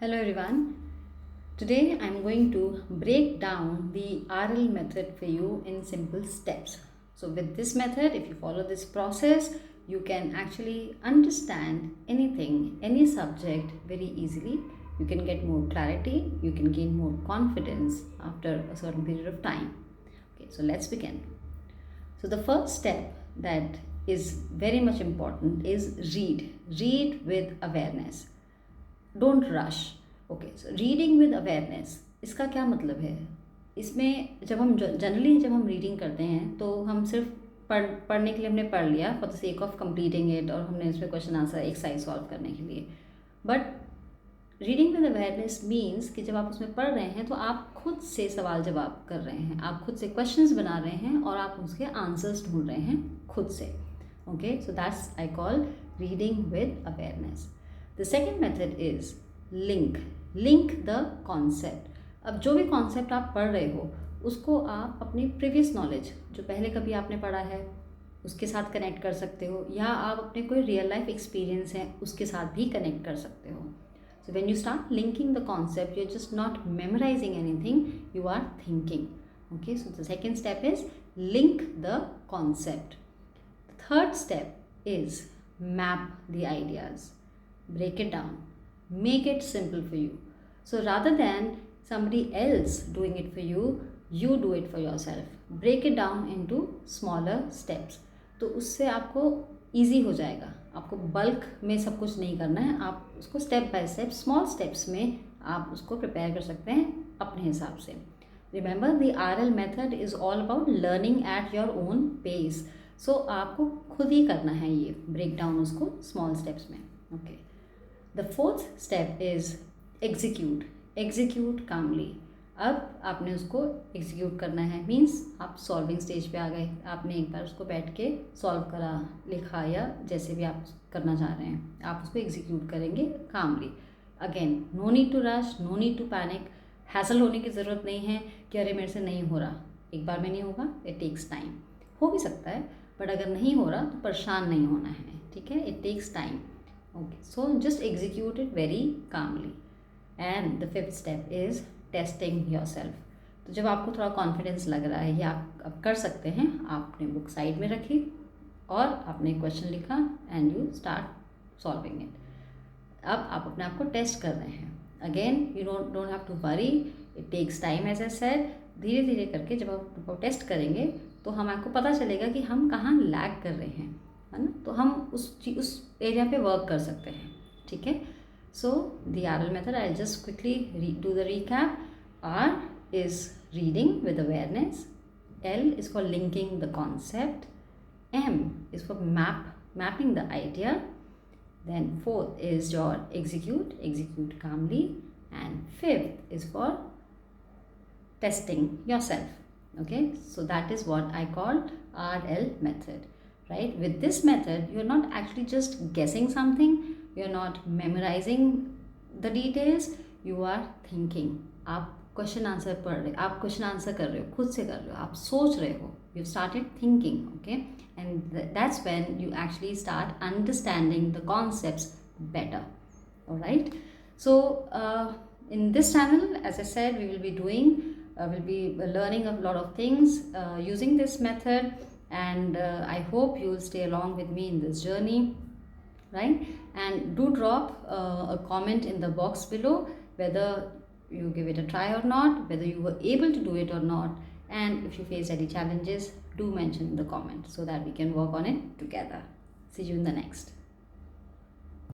Hello everyone. Today I'm going to break down the RL method for you in simple steps. So with this method, if you follow this process, you can actually understand anything, any subject very easily. You can get more clarity, you can gain more confidence after a certain period of time. Okay, so let's begin. So the first step that is very much important is read. Read with awareness. Don't rush. Okay, so reading with awareness, इसका क्या मतलब है? इसमें जब हम reading करते हैं तो हम सिर्फ पढ़ने के लिए हमने पढ़ लिया for the sake of completing it, और हमने इसमें क्वेश्चन आंसर एक्सरसाइज सॉल्व करने के लिए. But reading with awareness means कि जब आप उसमें पढ़ रहे हैं तो आप खुद से सवाल जवाब कर रहे हैं, आप खुद से क्वेश्चंस बना रहे हैं और आप उसके आंसर्स ढूंढ रहे हैं खुद से. Okay, so that's I call reading with awareness. The second method is link. Link the concept. अब जो भी कॉन्सेप्ट आप पढ़ रहे हो उसको आप अपनी प्रीवियस नॉलेज जो पहले कभी आपने पढ़ा है उसके साथ कनेक्ट कर सकते हो, या आप अपने कोई रियल लाइफ एक्सपीरियंस है उसके साथ भी कनेक्ट कर सकते हो. So when you start linking the concept, you are just not memorising anything, you are thinking. Okay, so the second step is link the concept. Third step is map the ideas. Break it down, make it simple for you. So rather than somebody else doing it for you, you do it for yourself. Break it down into smaller steps. तो उससे आपको easy हो जाएगा. आपको bulk में सब कुछ नहीं करना है, आप उसको step by step small steps में आप उसको प्रिपेयर कर सकते हैं अपने हिसाब से. Remember the RL method is all about learning at your own pace. So आपको खुद ही करना है ये ब्रेक डाउन उसको स्मॉल स्टेप्स में. Okay, The fourth step is execute. Execute calmly. अब आपने उसको एग्जीक्यूट करना है, मीन्स आप सॉल्विंग स्टेज पे आ गए, आपने एक बार उसको बैठ के सॉल्व करा, लिखा, या जैसे भी आप करना चाह रहे हैं आप उसको एग्जीक्यूट करेंगे calmly. Again, no need to rush, no need to panic. Hassle होने की ज़रूरत नहीं है कि अरे मेरे से नहीं हो रहा, एक बार में नहीं होगा. It takes time. हो भी सकता है, बट अगर नहीं हो रहा तो परेशान नहीं होना है, ठीक है. It takes time. Okay, so just execute it very calmly. And the fifth step is testing yourself. तो जब आपको थोड़ा कॉन्फिडेंस लग रहा है या आप कर सकते हैं, आपने बुक साइड में रखी और आपने क्वेश्चन लिखा and you start solving it. अब आप अपने आप को टेस्ट कर रहे हैं. Again, you don't have to worry, it takes time as I said. धीरे धीरे करके जब आप टेस्ट करेंगे तो हम आपको पता चलेगा कि हम कहाँ लैग कर रहे हैं, है ना. तो हम उस एरिया पे वर्क कर सकते हैं, ठीक है. So the RL method, I just quickly do the recap. R is reading with awareness. L is for linking the concept. M is for mapping the idea. Then fourth is your execute calmly. And fifth is for testing yourself. Okay, so that is what I call RL method. Right? With this method, you're not actually just guessing something, you're not memorizing the details, you are thinking. आप question answer पढ़ रहे, आप question answer कर रहे हो, खुद से कर रहे हो, आप सोच रहे हो, you've started thinking. Okay, and that's when you actually start understanding the concepts better. All right, so in this channel, as I said, we will be learning a lot of things using this method. And I hope you will stay along with me in this journey, right? And do drop a comment in the box below whether you give it a try or not, whether you were able to do it or not, and if you face any challenges, do mention in the comment so that we can work on it together. See you in the next.